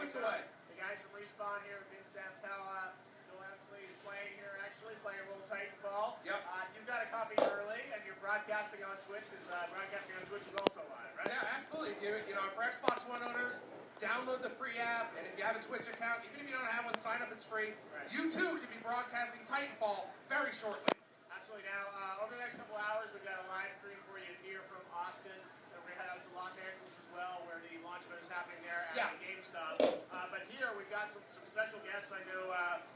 weeks away. The guys from Respawn here, Vince Sampella, Joel Emsley is playing here, actually playing a little Titanfall. Yep. You got a copy early, and you're broadcasting on Twitch, because broadcasting on Twitch is also live, right? Yeah, absolutely. You know, for Xbox One owners, download the free app, and if you have a Twitch account, even if you don't have one, sign up, it's free. Right. You too can be broadcasting Titanfall very shortly. Absolutely. Now, over the next couple hours, we've got a live stream for you here from Austin. We're going to head out to Los Angeles as well, where the launch event is happening there at the GameStop. But here, we've got some special guests. I know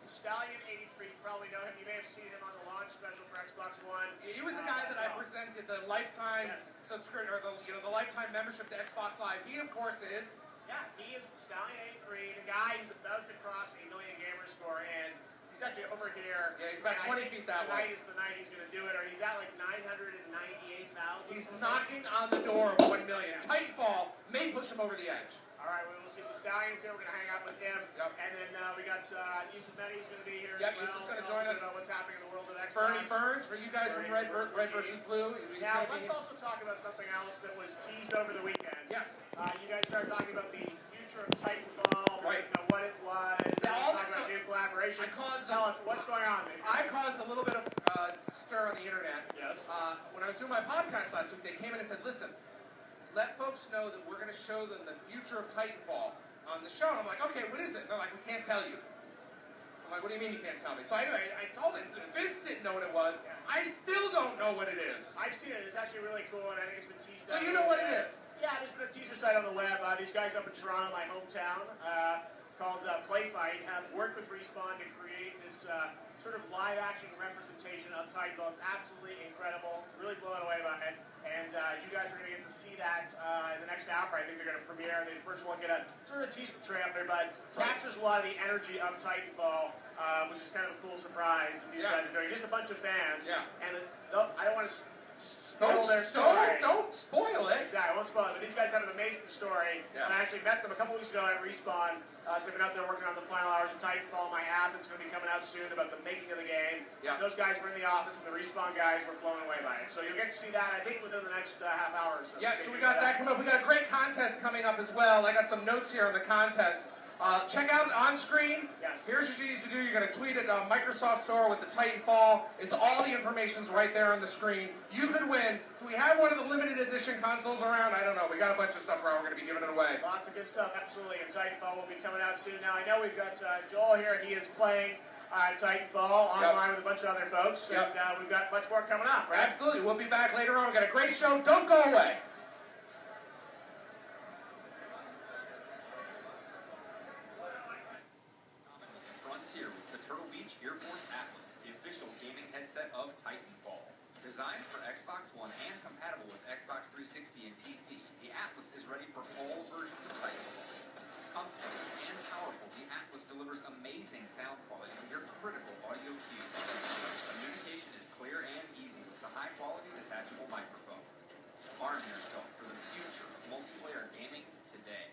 Stallion83, you probably know him. You may have seen him on the launch special for Xbox One. He was the guy that I presented the lifetime subscription, or the lifetime membership to Xbox Live. He, of course, is... Yeah, he is Stallion83, the guy who's about to cross a million gamer score, and he's actually over here. Yeah, he's about 20 feet that way. Tonight is the night he's going to do it, or he's at like 998,000. He's knocking on the door of 1 million. Yeah. Titanfall may push him over the edge. All right, we'll see. So Stallion's here. We're going to hang out with him. Yep. And then we got Yusuf Mehdi's going to be here. Yep, Yusuf's going to join us. About what's happening in the world of Xbox. Bernie Burns, for you guys from Red versus Blue. Now, let's also talk about something else that was teased over the weekend. Yes. You guys started talking about the future of Titanfall. Right. You know, what it was. Talking about new collaboration. Tell us what's going on, maybe. I caused a little bit of stir on the internet. Yes. When I was doing my podcast last week, they came in and said, listen, let folks know that we're going to show them the future of Titanfall on the show. And I'm like, okay, what is it? And they're like, we can't tell you. I'm like, what do you mean you can't tell me? So anyway, I told them. Vince didn't know what it was. I still don't know what it is. I've seen it. It's actually really cool, and I think it's been teased. So you know what it is? Yeah, there's been a teaser site on the web. These guys up in Toronto, my hometown, called Play Fight, have worked with Respawn to create this sort of live-action representation of Titanfall. It's absolutely incredible. Really blown away by it. And you guys are going to get to see that in the next hour. I think they're going to premiere. They first look at a sort of a teaser trailer, but captures a lot of the energy of Titanfall, which is kind of a cool surprise that these guys are doing. Just a bunch of fans. Yeah. And I don't want to spoil their story. Don't spoil it. Exactly, I won't spoil it. But these guys have an amazing story. Yeah. And I actually met them a couple weeks ago at Respawn. So I've been out there working on the final hours of Titanfall, my app that's going to be coming out soon about the making of the game. Yeah. Those guys were in the office, and the Respawn guys were blown away by it. So you'll get to see that, I think, within the next half hour or so. Yeah, so we got that coming up. We got a great contest coming up as well. I got some notes here on the contest. Check out on screen. Yes. Here's what you need to do. You're going to tweet at Microsoft Store with the Titanfall. It's all the information's right there on the screen. You could win. Do we have one of the limited edition consoles around? I don't know. We got a bunch of stuff around. We're going to be giving it away. Lots of good stuff, absolutely. And Titanfall will be coming out soon. Now, I know we've got Joel here. He is playing Titanfall online with a bunch of other folks. And we've got much more coming up, right? Absolutely. We'll be back later on. We've got a great show. Don't go away. Of Titanfall. Designed for Xbox One and compatible with Xbox 360 and PC, the Atlas is ready for all versions of Titanfall. Comfortable and powerful, the Atlas delivers amazing sound quality from your critical audio cues. Communication is clear and easy with the high-quality detachable microphone. Arm yourself for the future of multiplayer gaming today.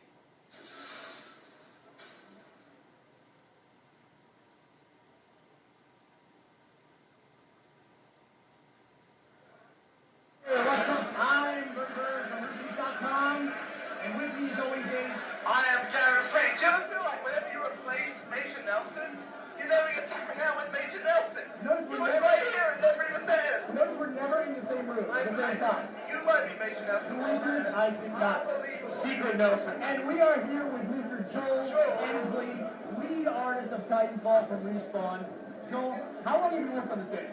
I did not. Secret Nelson. And we are here with Mr. Joel Emsley, lead artist of Titanfall from Respawn. Joel, how long have you worked on this game?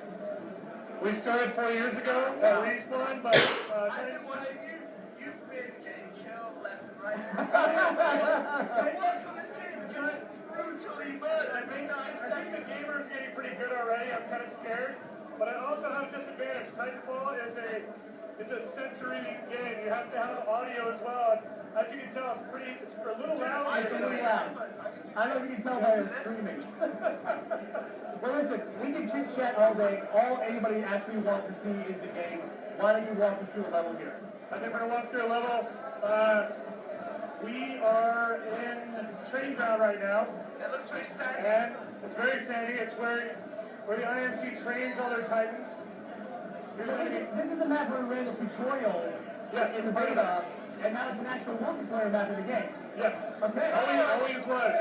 We started 4 years ago at Respawn, but I've been watching you. You've been getting killed left and right. So work on this game and try brutally murder. I think the gamer is getting pretty good already. I'm kind of scared, but I also have a disadvantage. Titanfall is it's a sensory game. You have to have audio as well. As you can tell, it's a little loud. It's a little loud. I don't know if you can tell by streaming. Well, listen, we can chit chat all day. All anybody actually wants to see is the game. Why don't you walk us through a level here? I think we're going to walk through a level. We are in training ground right now. It looks very sandy. And it's very sandy. It's where the IMC trains all their Titans. This is the map where we ran the tutorial in the beta. and now it's an actual multiplayer map of the game. Yes. Okay. Always was.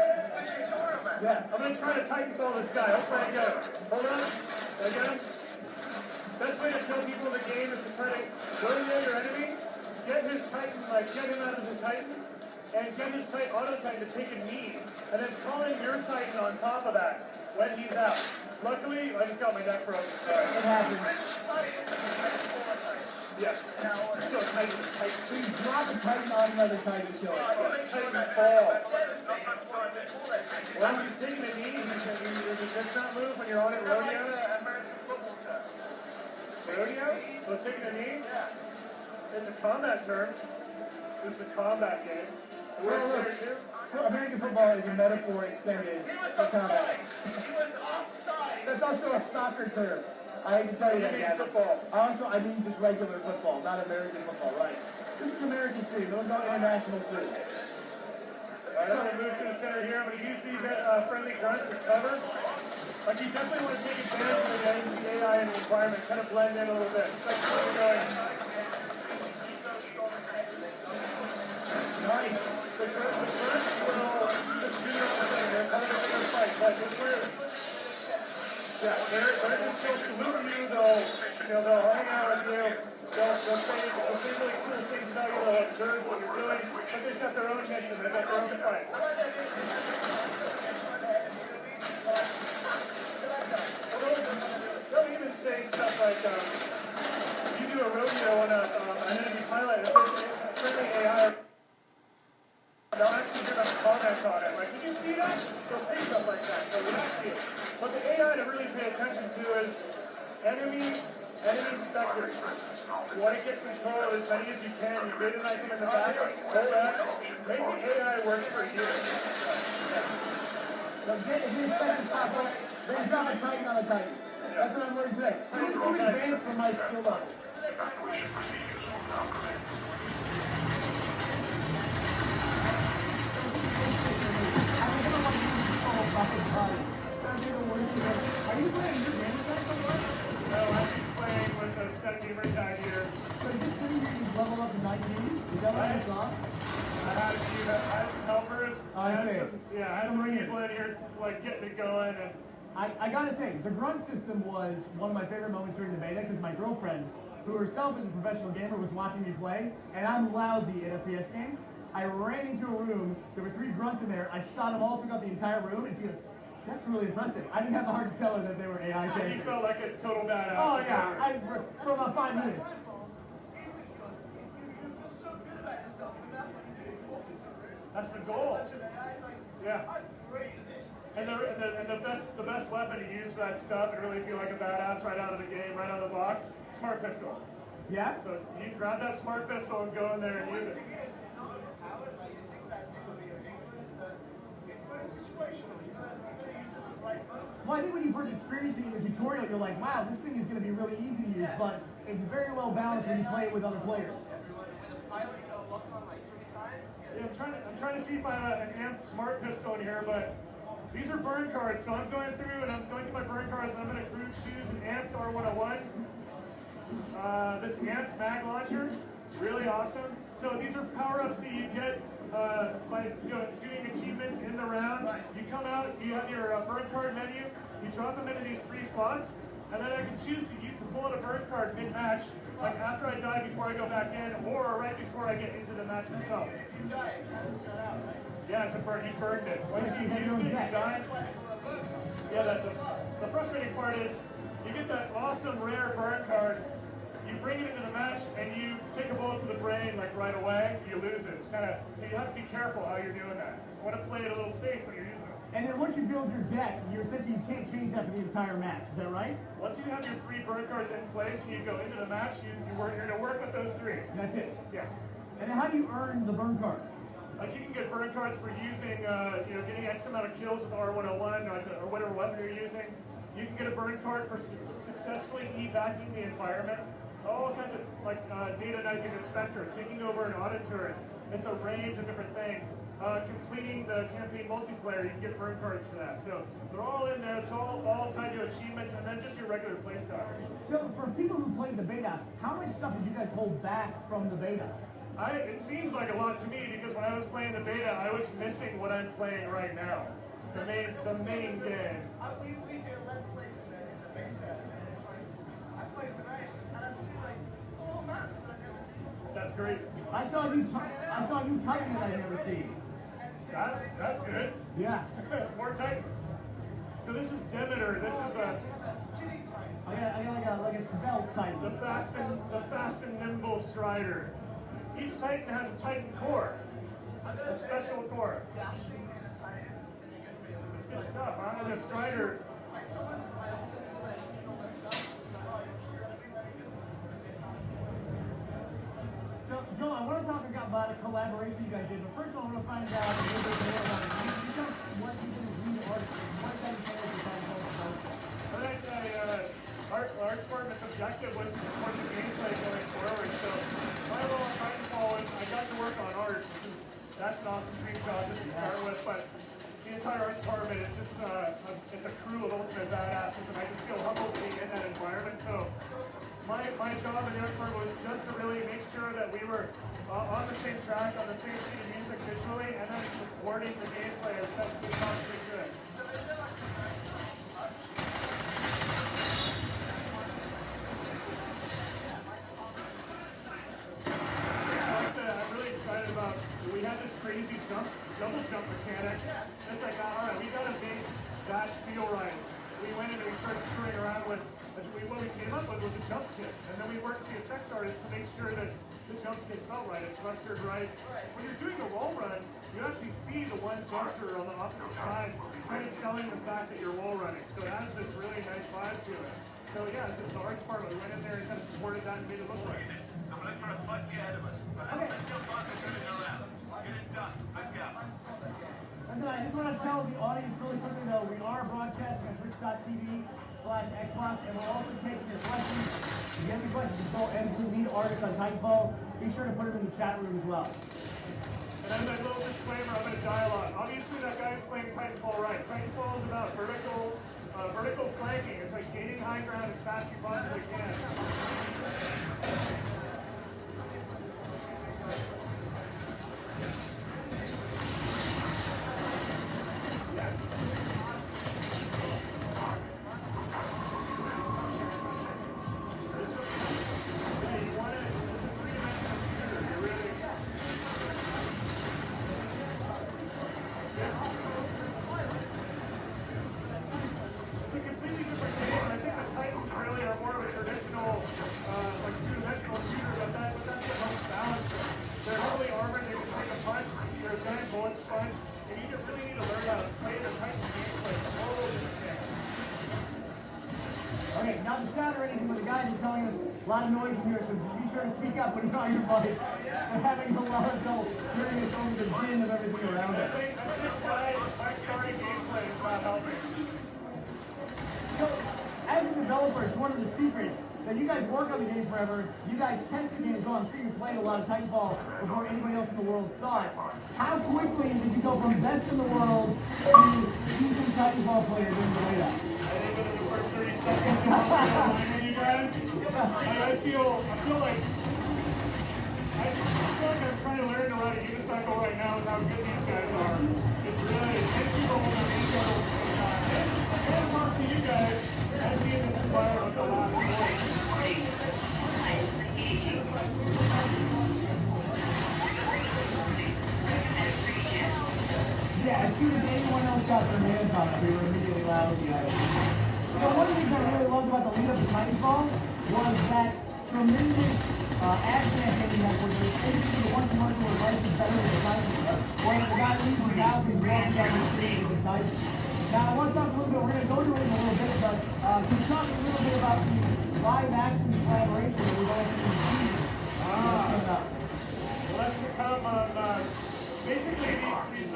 Yeah. I'm gonna try to Titanfall this guy. Hopefully I get him. Hold on. Did I get him? Best way to kill people in the game is to try to go near your enemy, get his Titan, get him out of his Titan, and get his auto Titan to take a knee, and then call in your Titan on top of that when he's out. Luckily, I just got my neck broken. Sorry. It happens. Yes. Still Titan. So you drop a Titan on another Titan to kill it. Titanfall. Well, he's taking a knee. Does not move when you're on it, rodeo? Rodeo? So taking a knee? Yeah. It's a combat term. This is a combat game. It works there too. American football is a metaphor extended for combat. He was offside. That's also a soccer term. I hate to tell you that, Gavin. Football. Also, I mean just regular football, not American football, right? This is American too. Those are international too. Alright, I'm going to move to the center here. I'm going to use these friendly grunts as cover. Like, you definitely want to take advantage of the AI in the environment, kind of blend in a little bit. It's like where we're going. Nice. The grunts will just do their own thing. They're kind of a bigger fight, but it's weird. Yeah, they're just so salute you, they'll hang out with you, they'll say really cool things about you, they'll observe what you're doing, but they've got their own mission, they've got their own fight. They'll even say stuff like, you do a rodeo on an enemy pilot, if there's a friendly AI, they'll actually give us comments on it, like, did you see that? They'll say stuff like that, they'll react to you. What the AI to really pay attention to is enemy specters. You want to get control of as many as you can. You data knife them in the back, hold X, make the AI work for you. So if you expect to pop up, then drop a Titan on a Titan. That's what I'm learning today. I'm advanced from my skill level. Are you playing your game tag somewhere? No, I'm playing with a 7-gamer tag here. So this thing you just level up to 19? Is that what you saw? I had some helpers. I had some people in here getting it going, and I gotta say, the grunt system was one of my favorite moments during the beta because my girlfriend, who herself is a professional gamer, was watching me play, and I'm lousy at FPS games. I ran into a room, there were 3 grunts in there, I shot them all, took out the entire room, and she goes, that's really impressive. I didn't have the heart to tell her that they were AI characters. you felt like a total badass. Oh yeah, for about 5 minutes. That's the goal. Yeah. And the best weapon to use for that stuff and really feel like a badass right out of the game, right out of the box, smart pistol. Yeah? So you can grab that smart pistol and go in there and use it. Well, I think when you first experiencing it in the tutorial, you're like, wow, this thing is going to be really easy to use, but it's very well balanced when you play it with other players. Yeah, I'm trying to see if I have an amped smart pistol in here, but these are burn cards, so I'm going through my burn cards, and I'm going to choose an amped R101. This amped mag launcher, really awesome. So these are power-ups that you get by doing achievements in the round. You come out, you have your burn card menu, you drop them into these 3 slots, and then I can choose to pull out a burn card mid-match, like after I die before I go back in, or right before I get into the match itself. Yeah, it's a burn. You burned it. Once you use it, you die. Yeah, the frustrating part is you get that awesome rare burn card, you bring it into the match, and you take a bullet to the brain right away, you lose it. It's so you have to be careful how you're doing that. You want to play it a little safe when you're using it. And then once you build your deck, you can't change that for the entire match. Is that right? Once you have your 3 burn cards in place and you go into the match, you're going to work with those 3. That's it. Yeah. And then how do you earn the burn cards? Like you can get burn cards for using, getting X amount of kills with R101 or whatever weapon you're using. You can get a burn card for successfully evacuating the environment. All kinds of data knifing a spectre, taking over an audit turret. It's a range of different things. Completing the campaign multiplayer, you can get burn cards for that. So they're all in there. It's all tied to achievements and then just your regular playstyle. So for people who played the beta, how much stuff did you guys hold back from the beta? It seems like a lot to me because when I was playing the beta, I was missing what I'm playing right now. The main game. We do less plays in the beta. It's like, I played tonight, and I'm seeing like 4 maps that I've never seen. That's great. I saw a new Titan that I've never seen. That's good. Yeah. More Titans. So this is Demeter. This is I got like a svelte Titan. the fast and nimble strider. Each Titan has a Titan core, a special core. Dashing in a Titan is a good feeling. It's good stuff, huh? And the strider. Like someone's like all that shit, all that stuff. It's like, oh, you're sure everybody just So, Joel, I want to talk about a collaboration you guys did, but first of all, I want to find out a little bit more about it. You tell us what you did as lead artist, what that entails in Titanfall. Our department's objective was to support the gameplay going forward. So my role in Titanfall was I got to work on art. That's an awesome dream job just to start with, but the entire art department is just it's a crew of ultimate badasses, and I just feel humbled being in that environment. So my job in the art department was just to really make sure that we were on the same track, on the same sheet of music visually, and then supporting the gameplay as best we possibly could. We had this crazy double jump mechanic. It's like, all right, we gotta make that feel right. We went in and we started screwing around with, what we came up with was a jump kit. And then we worked with the effects artist to make sure that the jump kit felt right, it thrustered right. When you're doing a wall run, you actually see the one thruster on the opposite side, kind of selling the fact that you're wall running. So it has this really nice vibe to it. So yeah, the art department, we went in there and kind of supported that and made it look right. I'm going to try to fight you ahead of us. But I don't think you'll talk to turn it around. Get it done. Let's go. Listen, I just want to tell the audience really quickly though, we are broadcasting on twitch.tv/Xbox, and we're also taking your questions. If you have any questions, just go and lead artists on Titanfall. Be sure to put them in the chat room as well. And as a little disclaimer, I'm in a dialogue. Obviously, that guy's playing Titanfall right. Titanfall is about vertical flanking. It's like gaining high ground as fast as you possibly can. A lot of noise in here, so be sure to speak up when you're on your bike. We're having a lot of trouble hearing us over the din of everything around us. I think my starting gameplay is not helping. So, as a developer, it's one of the secrets that you guys work on the game forever. You guys test the game as well. I'm sure you played a lot of Titanfall before anybody else in the world saw it. How quickly did you go from best in the world to decent Titanfall player during the beta? I think within the first 30 seconds, you guys. I feel like I'm trying to learn to ride a unicycle right now with how good these guys are. It's really, it's super motivational. I can't talk to you guys as being in this environment a lot more. Yeah, as soon as anyone else got their hands on it, they were immediately loud with the item. So one of the things I really loved about the lead up to Titanfall was that tremendous ad campaign that was basically the one commercial where life is better than life, where the guy leaves the house and walks down the street with the Titan. Now I want to talk a little bit, we're going to go to it in a little bit, but can you talk a little bit about the live action collaboration that we've all seen? Well, that's to come on, basically these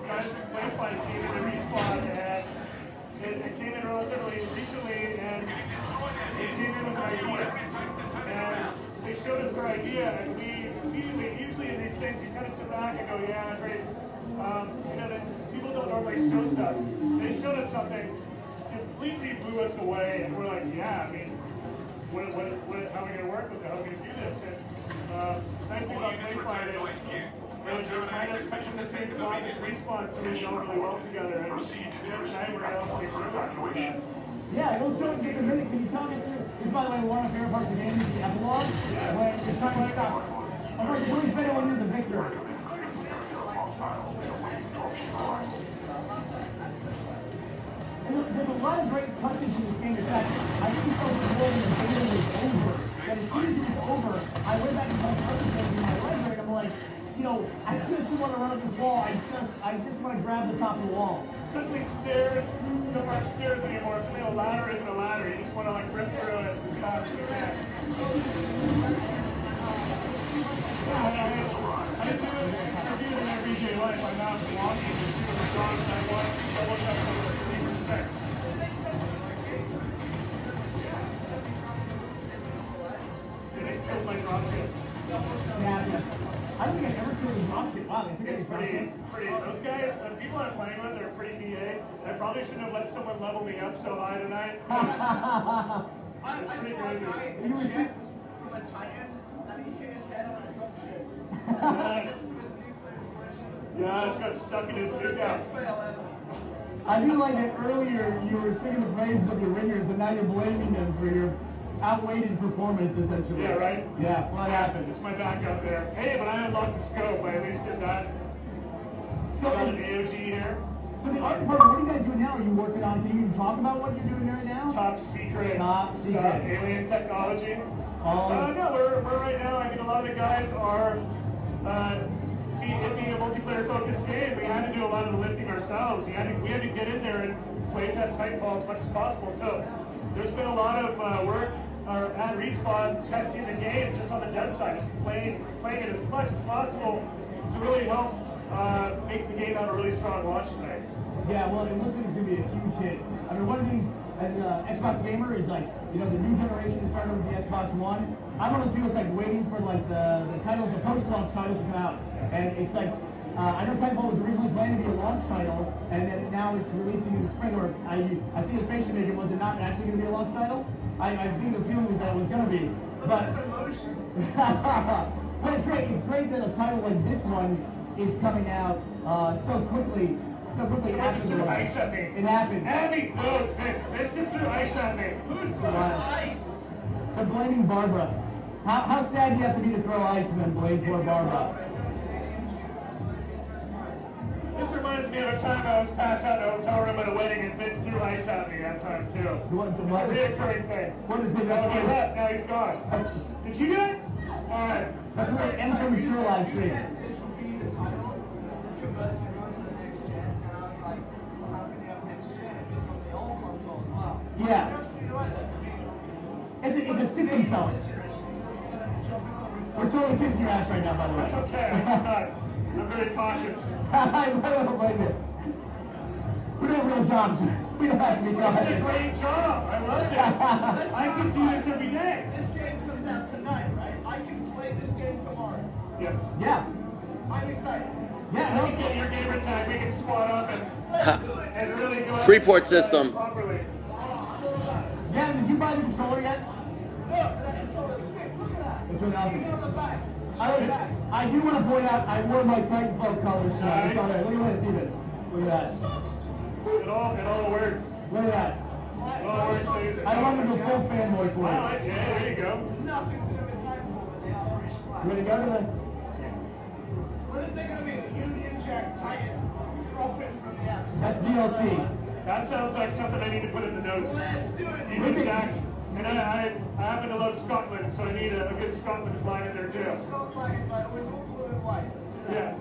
guys from Playfight came in to Respawn, and it came in relatively recently, and they came in with an idea. And they showed us their idea, and we immediately, usually in these things, you kind of sit back and go, yeah, great. People don't normally show stuff. They showed us something, completely blew us away, and we're like, yeah, I mean, how are we going to work with it? How are we going to do this? And Nice thing about Playfight is they're kind of pushing the same clock as Respawn, so we go really well together. And it's nice where else they fast. Yeah, it'll show it to you in a minute. Can you tell me? This, by the way, one of my favorite parts of the game is the epilogue. When it's talking about stuff. I'm like, who's better when you're the victor? There's a lot of great touches in this game. In fact, I think so before when the game was over. That as soon as it was over, I went back and started touching in my library, and I'm like, you know, I just want to run up this wall. I just want to grab the top of the wall. Simply stairs don't aren't stairs anymore. Something a ladder isn't a ladder. You just want to like rip through it as fast as you can. I just do it in everyday life. I'm out walking and doing the dogs I want. I look up for the 3 respects. It kills my dropship. Yeah. I don't think I've ever killed a dropship. Wow, It's pretty. Those guys, the people I'm playing with, they're pretty BA. I probably shouldn't have let someone level me up so high tonight. It's pretty crazy. He was hit from a Titan, and he hit his head on a dropship. Yes. Yeah, it's got stuck in his hip. I do like that earlier you were singing the praises of your wingers, and now you're blaming them for your outweighed performance, essentially. Yeah, right? Yeah, what happened? It's my backup there. Hey, but I unlocked the scope. I at least did that. So, Got an AOG here. so the art department, what are you guys doing now? Are you working on, can you even talk about what you're doing right now? Top secret. Top secret. Stuff, alien technology. No, we're right now, I mean, a lot of the guys are, it being a multiplayer focused game, we had to do a lot of the lifting ourselves. We had to get in there and play test Titanfall as much as possible. So there's been a lot of work at Respawn testing the game just on the dev side, just playing it as much as possible to really help make the game have a really strong launch tonight. Yeah, well, it looks like it's going to be a huge hit. I mean, one of the things as Xbox gamer is like, you know, the new generation is starting with the Xbox One. I'm one of those people that's like waiting for like the titles, the post-launch titles to come out. And it's like, I know Titanfall was originally planned to be a launch title, and then now it's releasing in the spring, or I think the face you made it, was it not actually going to be a launch title? I think the feeling was that it was going to be. But but it's great that a title like this one is coming out so quickly. Someone just threw ice at me. It happened. Abby, no, it's Vince. Vince just threw ice at me. Who's throwing ice? They're blaming Barbara. How sad do you have to be to throw ice and then blame poor Barbara? This reminds me of a time I was passed out in a hotel room at a wedding and Vince threw ice at me that time too. It's a reoccurring thing. What is it? Oh, he left, now he's gone. Did you do it? Alright. That's what it ends from the true live stream. This will be the title. Converts everyone to the next gen, and I was like, well, how can you have next gen if it's on the old console as well? Yeah. You're absolutely right, though. I mean, It's a system seller. We're totally kissing your ass right now, by the way. That's okay, I'm very cautious. I don't blame you. We don't have real jobs. We don't have to be This is a guys. great job. I love this. I can do this every day. This game comes out tonight, right? I can play this game tomorrow. Yes. Yeah. I'm excited. Yeah, We can get your gamer tag, we can squat up and really go Freeport system. properly. Yeah, did you buy the controller yet? Look, that controller's sick. Look at that. It's awesome. Even on the back. I do want to point out, I wore my Titanfall colors tonight. It's all right. Look at that, Steven. Look at that. It all works. Look at that. It all works. I wanted to go full fanboy for Wow, it. yeah, there you go. Nothing to do with Titanfall, but they are British You flag. ready to go to the... What is there going to be? A Union Jack Titan dropping from the atmosphere? That's DLC. That sounds like something I need to put in the notes. Let's do it. Union Jack. And I happen to love Scotland, so I need a good Scotland flag in there too. Scott flag is like, oh, it's all blue and white. Let's do that. Yeah.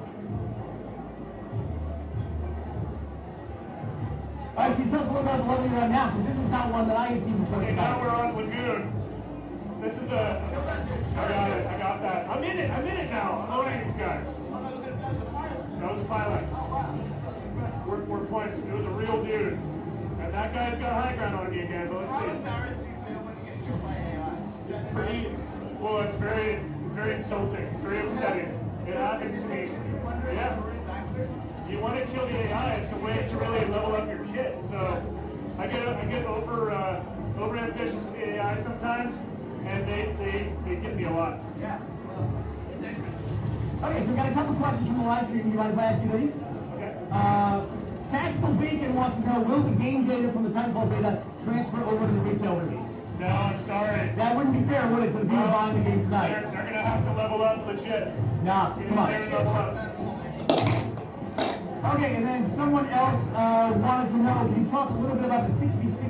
All right, can you tell us a little about the level you're on now? Because this is not one that I had seen before. Okay, now we're on Lagoon. This is a... I got that. I'm in it now. I'm owning these guys. Oh, that was a pilot. That was a pilot. Oh, wow. That's incredible. We're points. It was a real dude. And that guy's got high ground on me again, but let's How see. embarrassed do you feel when you get killed by AI? Is It's that pretty... embarrassing? Well, it's very insulting. It's very upsetting. It happens to me. Yeah. You want to kill the AI, it's a way to really level up your kit. So I get over ambitious with the AI sometimes, and they get me a lot. Yeah. Okay, so we got a couple questions from the live stream. You mind if I ask you these? Okay. Tactical Beacon wants to know, will the game data from the Titanfall beta transfer over to the retail release? No, I'm sorry. That wouldn't be fair, would it, to the people buying the game tonight? They're going to have to level up legit. Nah, come on. Okay, and then someone else wanted to know, can you talk a little bit about the 6v6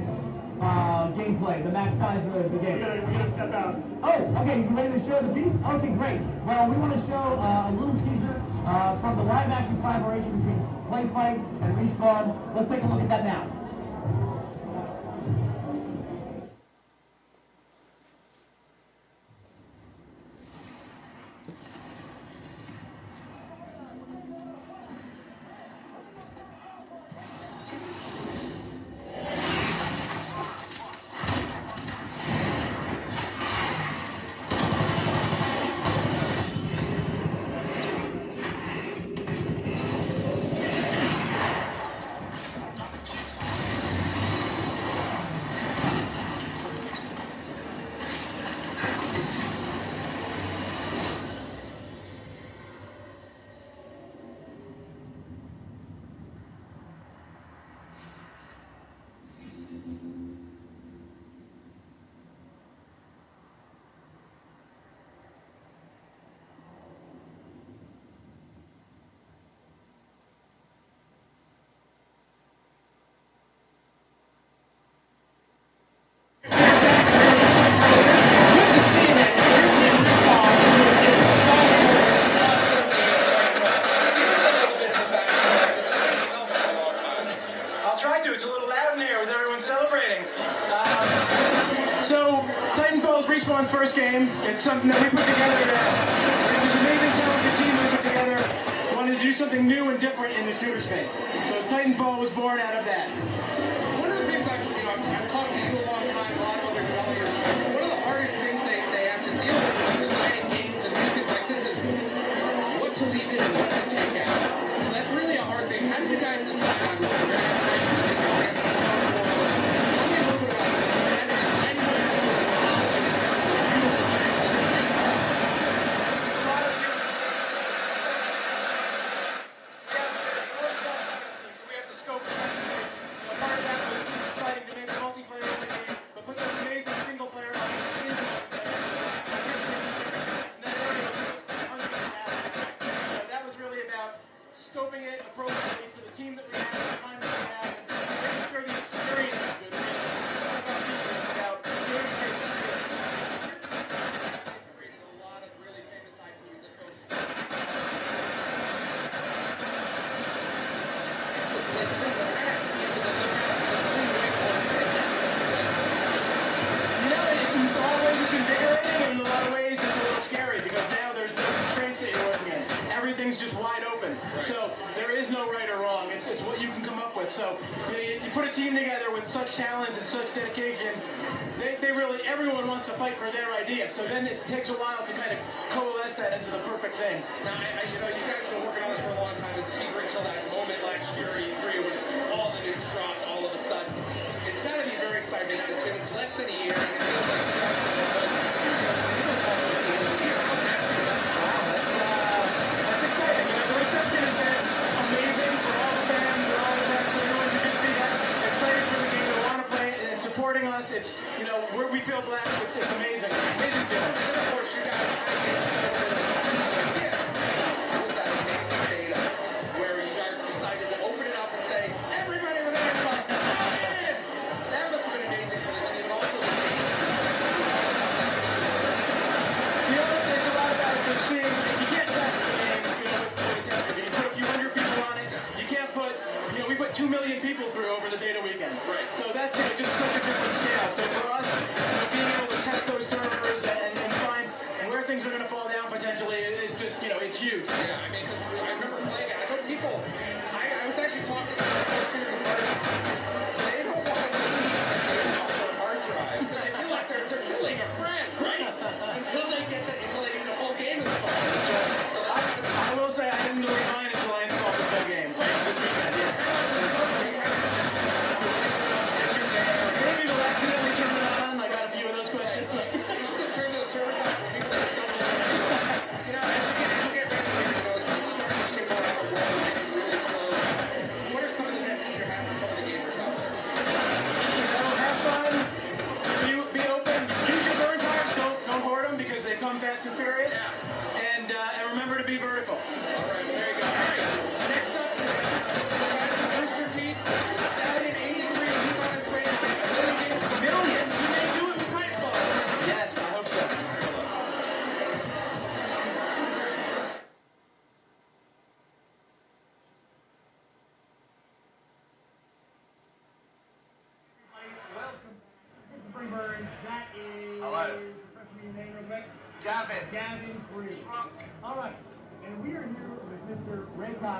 gameplay, the max size of the game? We gotta step out. Oh, okay, you ready to show the piece? Okay, great. Well, we want to show a little teaser from the live action collaboration between Playfight and Respawn. Let's take a look at that now. So, Titanfall is Respawn's first game. It's something that we put together. It was an amazing, talented team we put together. Wanted to do something new and different in the shooter space. So Titanfall was born out of that. One of the things I've talked to you a long time, a lot of other developers. One of the hardest things they have to deal with when designing games and new things like this is what to leave in and what to take out. So that's really a hard thing. How did you guys decide on what you're going to take and these programs? Tell me a little bit about it. And deciding what you're doing and polishing it in terms of beautifying all this thing. We have to scope it. Part of that was deciding to make a multiplayer only game, but put this amazing single player on the screen. And that area was 100 hours. So that was really about scoping it appropriately to the team that we have, the time that we have, and making sure the experience is good. It's about creating great experience. Created a lot of really famous IPs that folks In a lot of ways it's invigorating, and in a lot of ways it's a little scary because now there's no constraints that you're working in. Everything's just wide open. So there is no right or wrong. It's what you can come up with. So you put a team together with such talent and such dedication. They really, everyone wants to fight for their idea. So then it takes a while to kind of coalesce that into the perfect thing. Now, you guys have been working on this for a long time. It's secret until that moment last year, E3, when all the news dropped all of a sudden. It's got to be very exciting. It's less than a year, and it feels like you guys have done this. That's exciting. The reception has been amazing for all the fans and all the fans. So everyone should just be excited for the game. They want to play it and supporting us. It's we feel blessed. It's amazing. Amazing feeling. And of course, you guys kind of gave us a little bit of a tease idea with that amazing data, where you guys decided to open it up and say, everybody with Xbox, come in! That must have been amazing for the team, and also the game. It's a lot about just seeing. You can't test the game, with a tester. You put a few hundred people on it. You can't put, we put 2 million people through over the beta weekend. Right. So that's just such a different scale. So for us, being able to test those servers and find where things are going to fall down potentially is just, it's huge. Yeah, I mean, because I remember playing it. I know people, I was actually talking to some folks here in Florida. They don't want to leave their game off their hard drive. They feel like they're killing a friend, right? Until they get the whole game installed. That's right. So I will say I didn't delete mine until I installed the full game. So this weekend, yeah. Maybe they'll accidentally turn it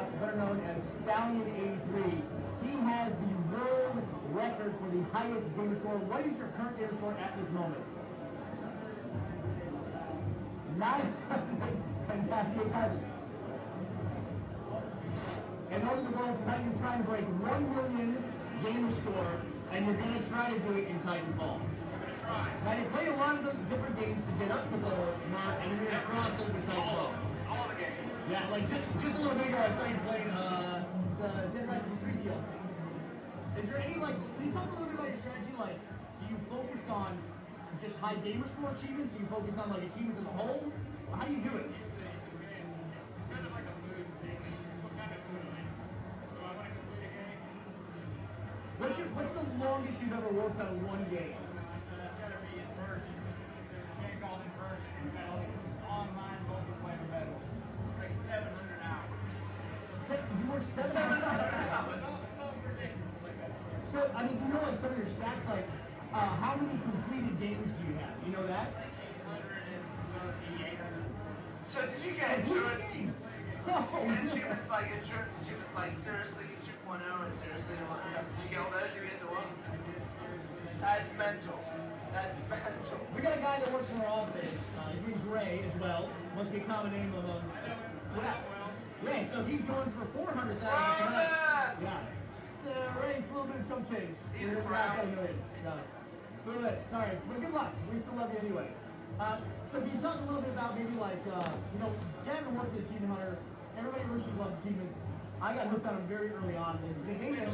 Xbox, better known as Stallion83. He has the world record for the highest gamer score. What is your current gamer score at this moment? 998,000. In order to go tonight, you're trying to break 1 million gamer score, and you're going to try to do it in Titanfall. Now, you play a lot of the different games to get up to the map, and then you're going to cross over to Titanfall. All the games. Yeah, like just a little bit ago, I saw you playing the Dead Rising 3 DLC. Is there any, like, can you talk a little bit about your strategy? Like, do you focus on just high gamer score achievements? Do you focus on, like, achievements as a whole? Or how do you do it? What's the longest you've ever worked on one game? That's got to be Inversion. There's this game called Inversion. It's got all these online multiplayer battles. Like 700 hours. You worked 700 hours? So ridiculous like that. So, I mean, you know, like, some of your stats, like, how many completed games do you have? You know that? 800. So did you get endurance? Oh, Achievements like endurance achievements like seriously 2.0 and seriously and all that stuff. Did you get all those? You guys one? That's mental. That's mental. we got a guy that works in our office. His name's Ray as well. Must be a common name of a. Yeah, so he's going for 400,000 tonight. Yeah. Ray, it's a little bit of chump change. He's a crowd. Got it. A little bit. Sorry, but good luck. We still love you anyway. So can you talk a little bit about maybe like, you know, Gavin worked at Achievement Hunter. Everybody in Roosters loves achievements. I got hooked on them very early on. The game that,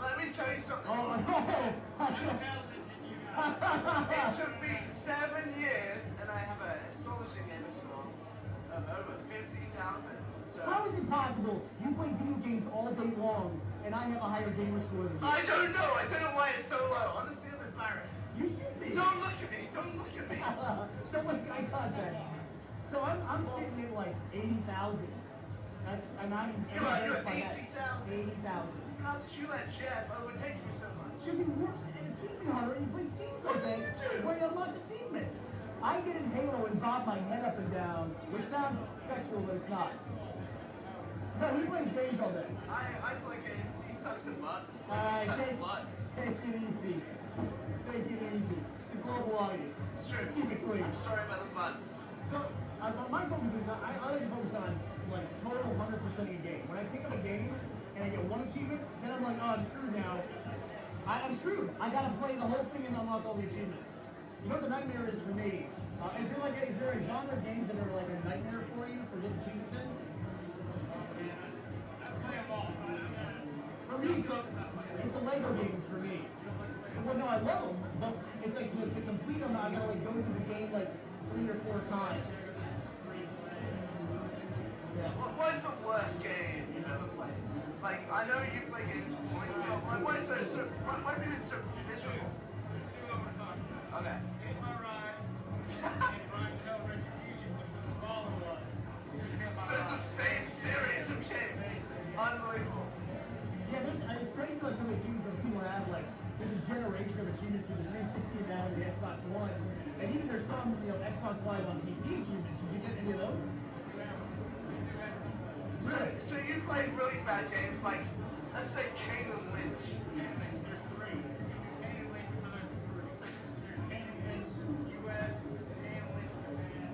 Let me tell you something. oh, It took me 7 years, and I have an astonishing gamer score of over 50,000. So how is it possible you play video games all day long and I have a higher gamer score than you? I don't know. I don't know why it's so low. Honestly, I'm embarrassed. You should be. Don't look at me. Don't look at me. Don't make eye contact. So I'm sitting at like 80,000. And I'm You're at embarrassed by that. 80,000. 80,000. How did you let Jeff overtake you so much? Because he works at Achievement Hunter and he plays games all day where he unlocks achievements. I get in Halo and bob my head up and down, which sounds sexual, but it's not. No, he plays games all day. I play games. He sucks the butt. Alright, He sucks take butts. it easy. Take it easy. It's a global audience. Sure. Keep it clean. I'm sorry about the butts. So, my focus is, I like to focus on, like, total 100% of the game. When I pick up a game and I get one achievement, then I'm like, oh, I'm screwed now. I'm screwed. I gotta play the whole thing and unlock all the achievements. You know what the nightmare is for me? Is there a genre of games that are like a nightmare for you for getting achievements in? For me, it's the Lego games for me. Well, no, I love them, but it's like to complete them, I gotta like go through the game like 3 or 4 times. Yeah. What's the worst game you've ever played? Like, I know you play games for points, but why is it so miserable? Okay. So it's the same series of games. Unbelievable. Yeah, it's crazy like some of the achievements that people have, like, there's a generation of achievements through the 360 now and the Xbox One. And even there's some, you know, Xbox Live on PC achievements. Did you get any of those? So you played really bad games like, let's say King of Lynch. There's 3. Kane Lynch times 3. There's Kane Lynch US, Kane Lynch Japan.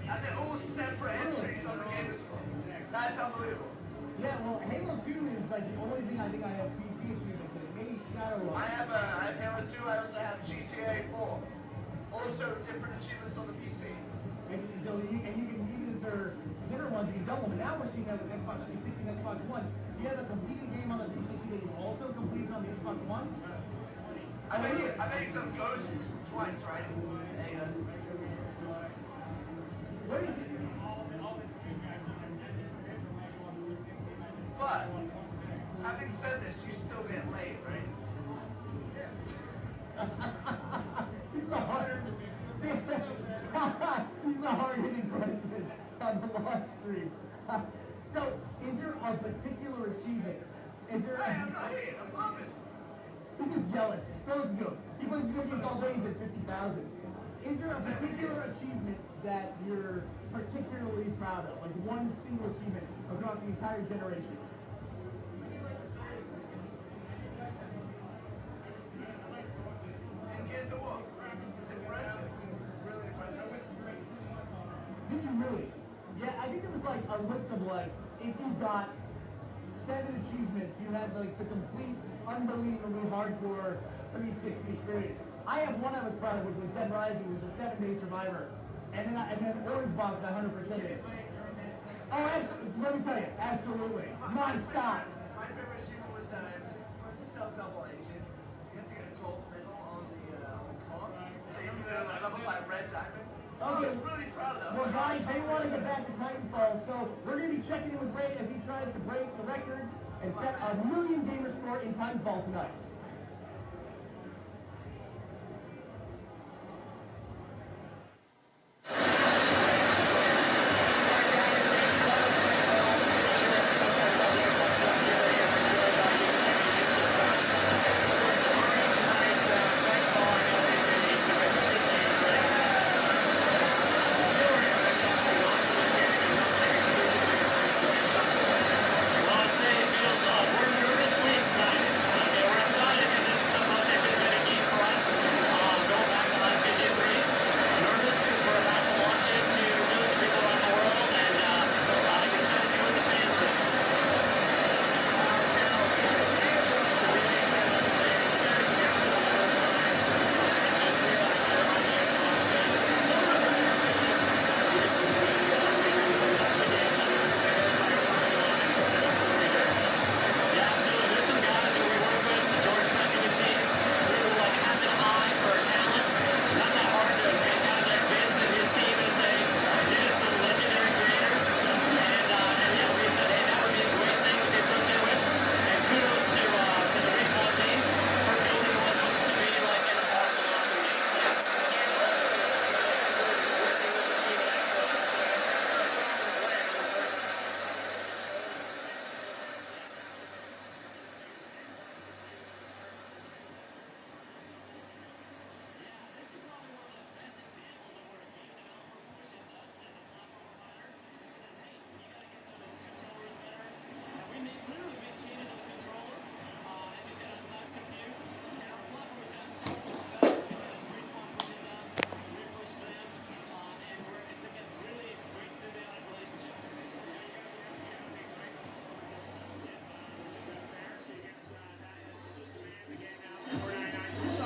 And they're all separate entries on the game as well. That's unbelievable. Yeah, well, Halo 2 is like the only thing I think I have PC achievements in. Maybe Shadowrun. I have Halo 2, I also have GTA 4. Also different achievements on the PC. And you can, even if they're different ones, you can double them. And now we're seeing that with Xbox 360 and Xbox One. Do you have a completed game on the 360 that you also completed on the Xbox One? I bet you've done Ghost twice, right? There you go. What is it? But, having said this, you still get laid, right? He's the hard-hitting president on the lost stream. So, is there a particular achievement? Is there? Hey, I'm not here. I'm loving. He's just jealous. Feels good. He plays video games all day. He's at 50,000. Is there a particular achievement that you're particularly proud of? Like one single achievement across the entire generation? And Gears of War. It's impressive. Really impressive. Did you really? Yeah, I think it was like a list of like, if you got 7 achievements, you had like the complete, unbelievably hardcore 360 experience. I have one I was proud of, which was Dead Rising, which was a 7-day survivor. And then Orange Box, I 100%ed it. Oh, let me tell you, absolutely. Non-stop. My favorite achievement was once you sell double agent, you have to get a gold medal on the clock. So you can do levels like Red Diamond. I was really proud of that. Well, guys, they want to get back to Titanfall, so we're going to be checking in with Ray as he tries to break the record and set a million gamer score in Titanfall tonight.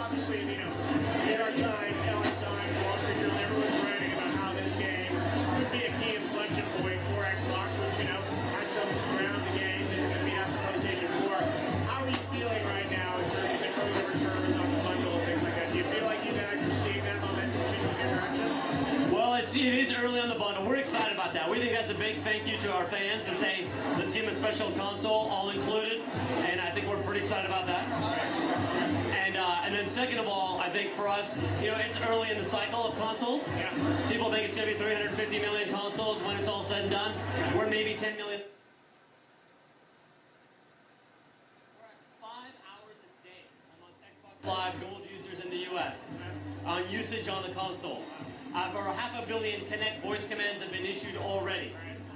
Obviously, New York Times, LA Times, Wall Street Journal, everyone's writing about how this game could be a key inflection point for Xbox, which, has some ground to gain and can beat out the PlayStation 4. How are you feeling right now in terms of the early returns on the bundle and things like that? Do you feel like you guys are seeing that momentum shift in your direction? Well, it is early on the bundle. We're excited about that. We think that's a big thank you to our fans to say, let's give them a special console, all included, and I think we're pretty excited about that. And then second of all, I think for us, it's early in the cycle of consoles. Yeah. People think it's going to be 350 million consoles when it's all said and done. We're maybe 10 million. We're at 5 hours a day amongst Xbox Live Gold users in the U.S. on usage on the console. Over 500 million Connect voice commands have been issued already.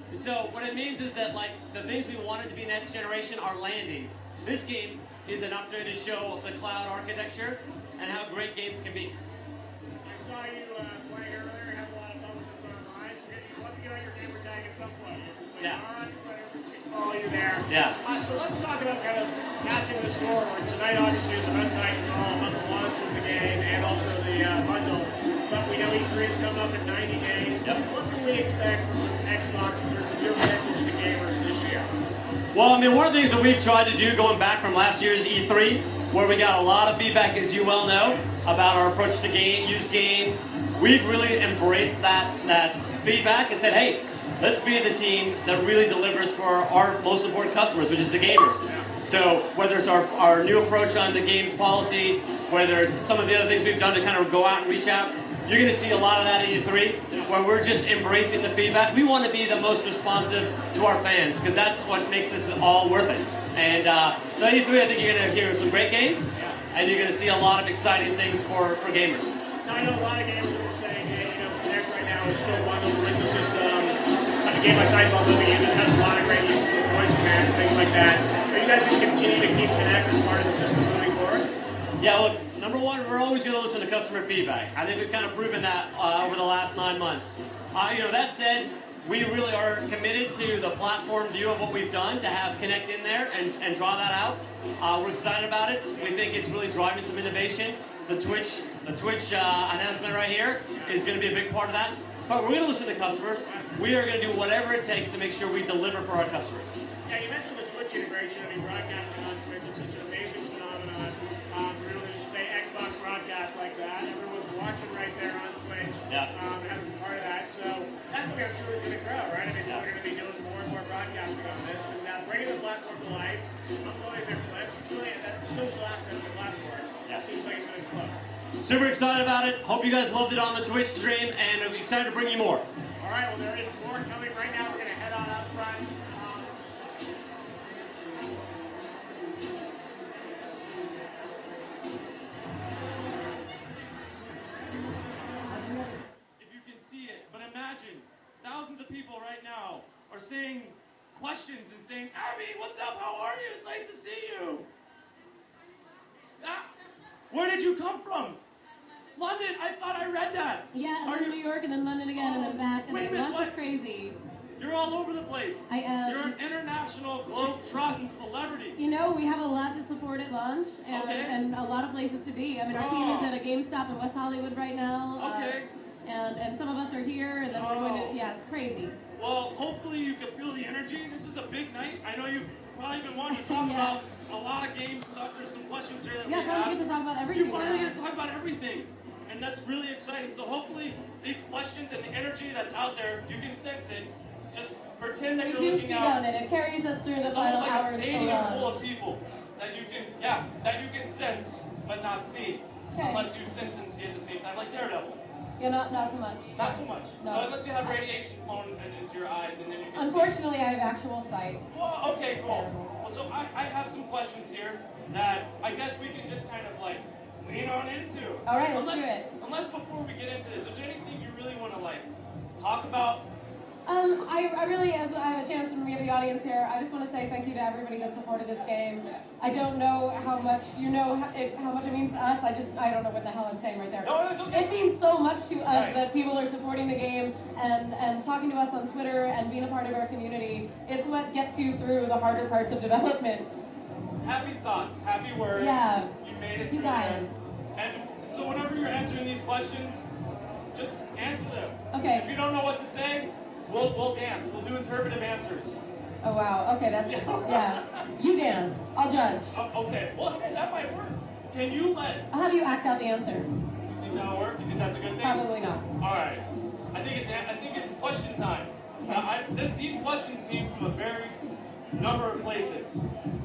And so what it means is that the things we wanted to be next generation are landing. This game is an opportunity to show the cloud architecture and how great games can be. I saw you playing earlier. You have a lot of fun with this online. So you love to get on your gamer tag at some point. Yeah. On Twitter, we can follow you there. Yeah. So let's talk about kind of passing this forward. Tonight, obviously, is about Titanfall, about the launch of the game, and also the bundle. But we know E3 is coming up in 90 days. Yep. What can we expect from Xbox in terms of your message to gamers this year? Well, one of the things that we've tried to do going back from last year's E3, where we got a lot of feedback, as you well know, about our approach to used games, we've really embraced that feedback and said, hey, let's be the team that really delivers for our most important customers, which is the gamers. So whether it's our new approach on the games policy, whether it's some of the other things we've done to kind of go out and reach out, you're going to see a lot of that at E3, where we're just embracing the feedback. We want to be the most responsive to our fans, because that's what makes this all worth it. And so at E3, I think you're going to hear some great games, and you're going to see a lot of exciting things for gamers. Now, I know a lot of gamers are saying, hey, Connect right now is still bundled with the system. A game like Titanfall doesn't use it. It has a lot of great uses with voice commands and things like that. Are you guys going to continue to keep Connect as part of the system moving forward? Yeah, look, number one, we're always going to listen to customer feedback. I think we've kind of proven that over the last 9 months. That said, we really are committed to the platform view of what we've done to have Connect in there and draw that out. We're excited about it. We think it's really driving some innovation. The Twitch announcement right here is going to be a big part of that. But we're going to listen to customers. We are going to do whatever it takes to make sure we deliver for our customers. Yeah, you mentioned the Twitch integration. I mean, broadcasting on Twitch is such an amazing phenomenon. Really, say Xbox broadcast like that. Everyone's watching right there on Twitch. Yeah. And having part of that. So that's something I'm sure is going to grow, right? I mean, we're going to be doing more and more broadcasting on this, and bringing the platform to life, uploading their clips. It's really that social aspect of the platform. Yeah. Seems like it's going to explode. Super excited about it. Hope you guys loved it on the Twitch stream, and I'm excited to bring you more. All right, well, there is more coming right now. We're going to head on out front. If you can see it, but imagine thousands of people right now are saying questions and saying, Abby, what's up? How are you? It's nice to see you. Where did you come from? London, I thought I read that. Yeah, and then New York, and then London again, and then back, and then that's just crazy. You're all over the place. I am. You're an international globe-trotting celebrity. You know, we have a lot to support at launch, and a lot of places to be. I mean, our team is at a GameStop in West Hollywood right now. Okay. And some of us are here, and then we're going to, yeah, it's crazy. Well, hopefully you can feel the energy. This is a big night. I know you've probably been wanting to talk about a lot of game stuff. There's some questions here that we have. Yeah, finally get to talk about everything. You finally get to talk about everything. And that's really exciting. So hopefully these questions and the energy that's out there, you can sense it. Just pretend that you're looking out. On it. It carries us through the final hours. It's almost like a stadium full of people that you can sense but not see. Okay. Unless you sense and see at the same time, like Daredevil. Yeah, not so much. Not so much. No. Unless you have radiation flown into your eyes and then you can Unfortunately, I have actual sight. Well, okay, cool. Well, so I have some questions here that I guess we can just kind of like lean on into. All right, let's do it. Unless before we get into this, is there anything you really want to like talk about? I really, as I have a chance from the audience here, I just want to say thank you to everybody that supported this game. I don't know how much you know how much it means to us. I don't know what the hell I'm saying right there. No, that's okay. It means so much to us that people are supporting the game and talking to us on Twitter and being a part of our community. It's what gets you through the harder parts of development. Happy thoughts, happy words. Yeah. You made it you through guys. there. And so whenever you're answering these questions, just answer them. Okay. If you don't know what to say, we'll dance. We'll do interpretive answers. Oh wow. Okay, that's yeah. You dance. I'll judge. Okay. Well, hey, that might work. Can you I'll have you act out the answers. You think that'll work? You think that's a good thing? Probably not. All right. I think it's question time. Okay. These questions came from a very number of places.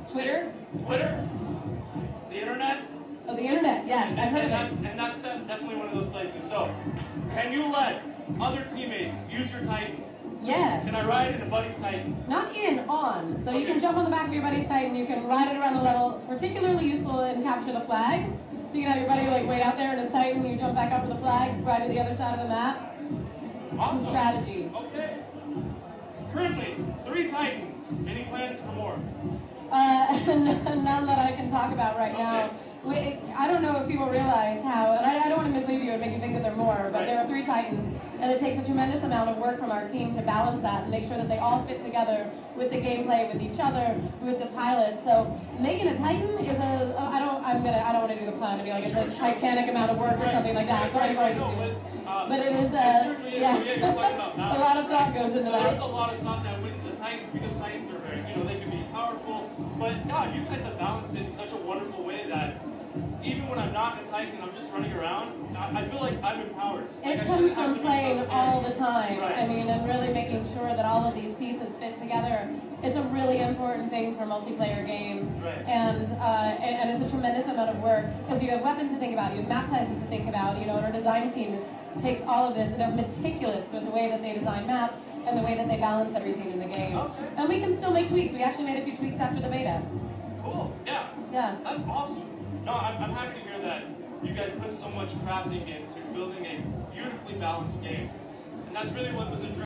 Twitter. The internet. Oh, the internet. Yes, I've heard of it. And that's definitely one of those places. So, can you let other teammates use your Titan? Yeah. Can I ride in a buddy's Titan? Not on. So you can jump on the back of your buddy's Titan, you can ride it around the level, particularly useful in capture the flag. So you can have your buddy like wait out there in his Titan, you jump back up to the flag, ride to the other side of the map. Awesome. Strategy. Okay. Currently, 3 Titans. Any plans for more? None that I can talk about right now. I don't know if people realize how, and I don't want to mislead you and make you think that there are more, but there are 3 Titans, and it takes a tremendous amount of work from our team to balance that and make sure that they all fit together with the gameplay, with each other, with the pilot. So making a Titan is I don't want to do the pun to be like it's a titanic amount of work or something like that. But it is you're talking about a lot of thought goes into that. There's a lot of thought that went into Titans because Titans are very, they can be powerful. But God, you guys have balanced it in such a wonderful way that even when I'm not in a Titan and I'm just running around, I feel like I'm empowered. It comes from playing all the time. I mean, and really making sure that all of these pieces fit together. It's a really important thing for multiplayer games, and it's a tremendous amount of work because you have weapons to think about, you have map sizes to think about. And our design team takes all of this, and they're meticulous with the way that they design maps and the way that they balance everything in the game. And we can still make tweaks. We actually made a few tweaks after the beta. Cool. Yeah. Yeah. That's awesome. No, I'm happy to hear that you guys put so much crafting into building a beautifully balanced game. And That's really what was interesting.